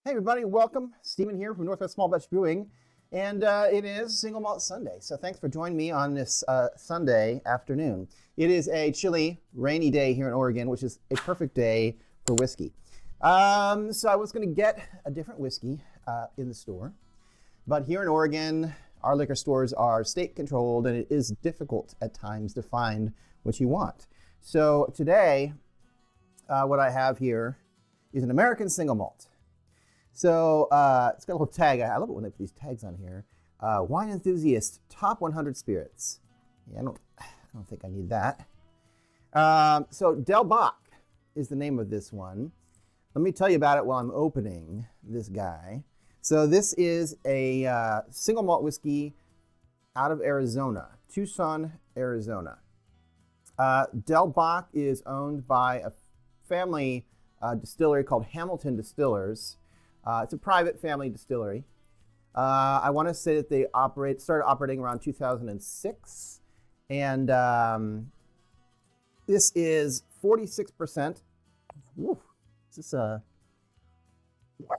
Hey everybody, welcome. Stephen here from Northwest Small Batch Brewing, and it is Single Malt Sunday. So thanks for joining me on this Sunday afternoon. It is a chilly, rainy day here in Oregon, which is a perfect day for whiskey. So I was going to get a different whiskey in the store, but here in Oregon, our liquor stores are state controlled, and it is difficult at times to find what you want. So today, what I have here is an American single malt. So it's got a little tag. I love it when they put these tags on here. Wine Enthusiast Top 100 Spirits. Yeah, I don't think I need that. So Delbac is the name of this one. Let me tell you about it while I'm opening this guy. So this is a single malt whiskey out of Arizona, Tucson, Arizona. Delbac is owned by a family distillery called Hamilton Distillers. It's a private family distillery. I want to say that they started operating around 2006. And this is 46%. Woo, is this a... Wow.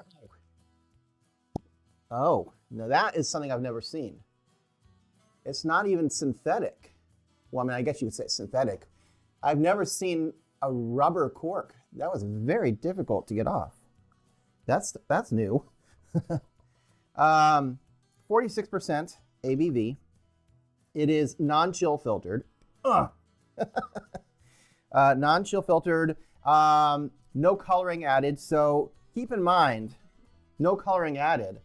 Oh, now that is something I've never seen. It's not even synthetic. Well, I mean, I guess you could say synthetic. I've never seen a rubber cork. That was very difficult to get off. That's new. 46% ABV. It is non-chill filtered. Non-chill filtered. No coloring added. So keep in mind, no coloring added.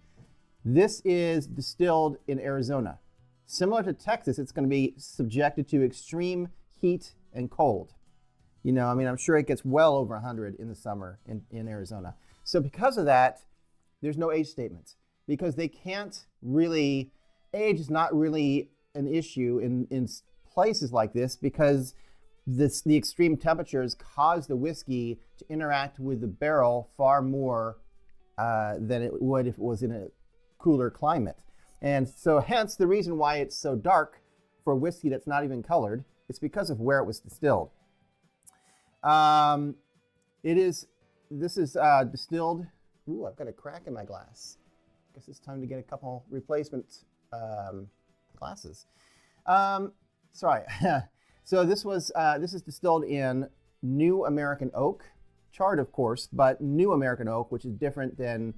This is distilled in Arizona. Similar to Texas, it's going to be subjected to extreme heat and cold. You know, I mean, I'm sure it gets well over 100 in the summer in Arizona. So because of that, there's no age statements because they can't really, age is not really an issue in places like this because the extreme temperatures cause the whiskey to interact with the barrel far more than it would if it was in a cooler climate. And so hence the reason why it's so dark for whiskey that's not even colored, it's because of where it was distilled. This is distilled. Ooh, I've got a crack in my glass. Guess it's time to get a couple replacement glasses. Sorry. So this is distilled in New American Oak, charred of course, but New American Oak, which is different than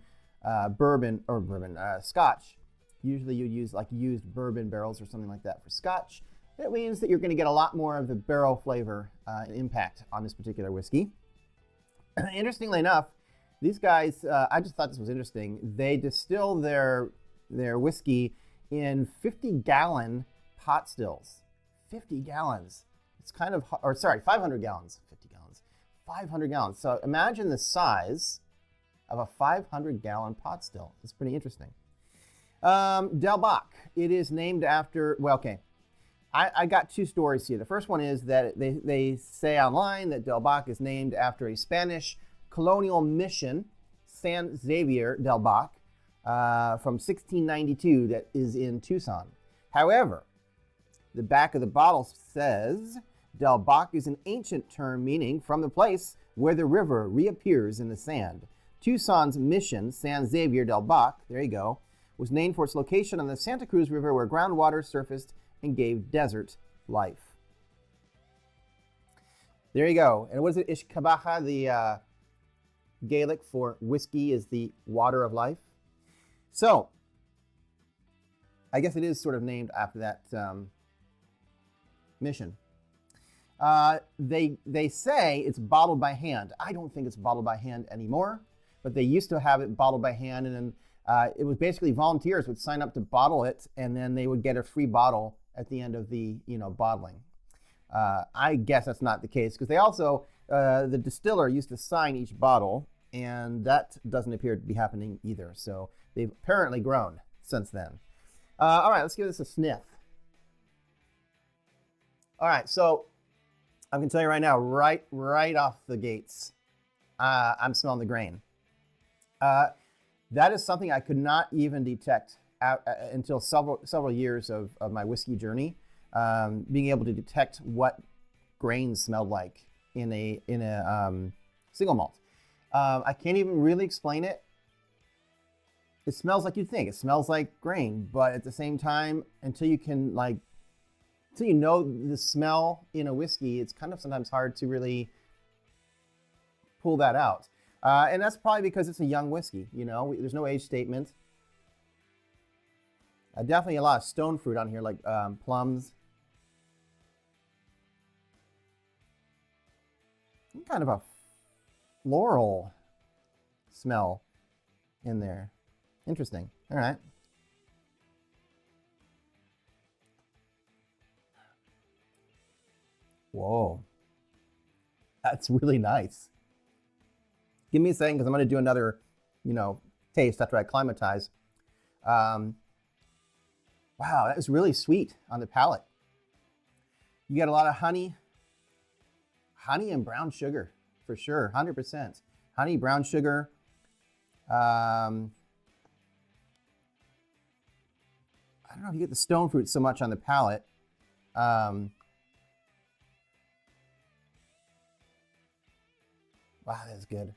Scotch. Usually you use like used bourbon barrels or something like that for Scotch. That means that you're going to get a lot more of the barrel flavor and impact on this particular whiskey. Interestingly enough, these guys, I just thought this was interesting. They distill their whiskey in 50-gallon pot stills. 50 gallons. It's kind of, 500 gallons. 50 gallons. 500 gallons. So imagine the size of a 500-gallon pot still. It's pretty interesting. Delbac. It is named after, well, okay. I got two stories here. The first one is that they say online that Delbac is named after a Spanish colonial mission, San Xavier Delbac, from 1692 that is in Tucson. However, the back of the bottle says Delbac is an ancient term meaning from the place where the river reappears in the sand. Tucson's mission, San Xavier Delbac, there you go, was named for its location on the Santa Cruz River where groundwater surfaced and gave desert life. There you go. And what is it? Ishkabacha, the Gaelic for whiskey is the water of life. So, I guess it is sort of named after that mission. They say it's bottled by hand. I don't think it's bottled by hand anymore, but they used to have it bottled by hand, and then it was basically volunteers would sign up to bottle it, and then they would get a free bottle at the end of the bottling. I guess that's not the case because they also the distiller used to sign each bottle, and that doesn't appear to be happening either. So they've apparently grown since then. All right, let's give this a sniff. All right, so I can tell you right now, right off the gates, I'm smelling the grain. That is something I could not even detect until several years of my whiskey journey, being able to detect what grains smelled like in a single malt. I can't even really explain it. it smells like you'd think. It smells like grain, but at the same time, until you know the smell in a whiskey, it's kind of sometimes hard to really pull that out. And that's probably because it's a young whiskey. There's no age statement. Definitely a lot of stone fruit on here, like plums. Kind of a floral smell in there. Interesting. All right. Whoa. That's really nice. Give me a second because I'm going to do another, taste after I acclimatize. Wow, that was really sweet on the palate. You got a lot of honey and brown sugar for sure, 100%. Honey, brown sugar. I don't know if you get the stone fruit so much on the palate. Wow, that's good.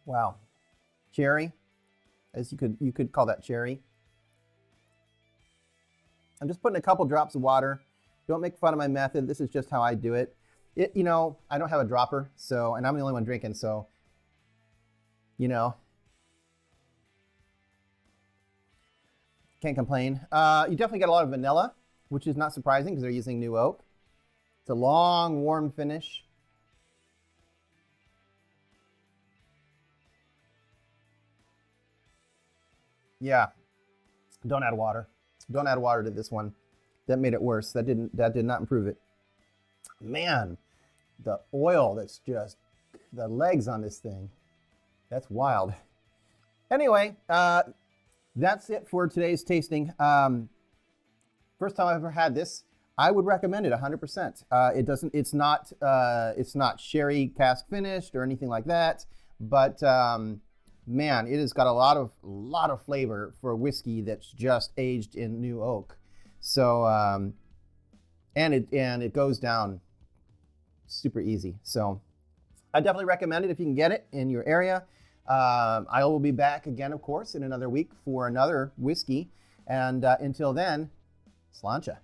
Wow. Cherry, as you could call that cherry. I'm just putting a couple drops of water. Don't make fun of my method. This is just how I do it. I don't have a dropper, and I'm the only one drinking, so, can't complain. You definitely get a lot of vanilla, which is not surprising because they're using new oak. It's a long, warm finish. Yeah, don't add water. Don't add water to this one. That made it worse. That did not improve it. Man, the oil that's just the legs on this thing. That's wild. Anyway, that's it for today's tasting. First time I've ever had this. I would recommend it 100%. It's not sherry cask finished or anything like that, but man, it has got a lot of flavor for a whiskey that's just aged in new oak. So, and it goes down super easy. So I definitely recommend it if you can get it in your area. I will be back again, of course, in another week for another whiskey. And until then, sláinte.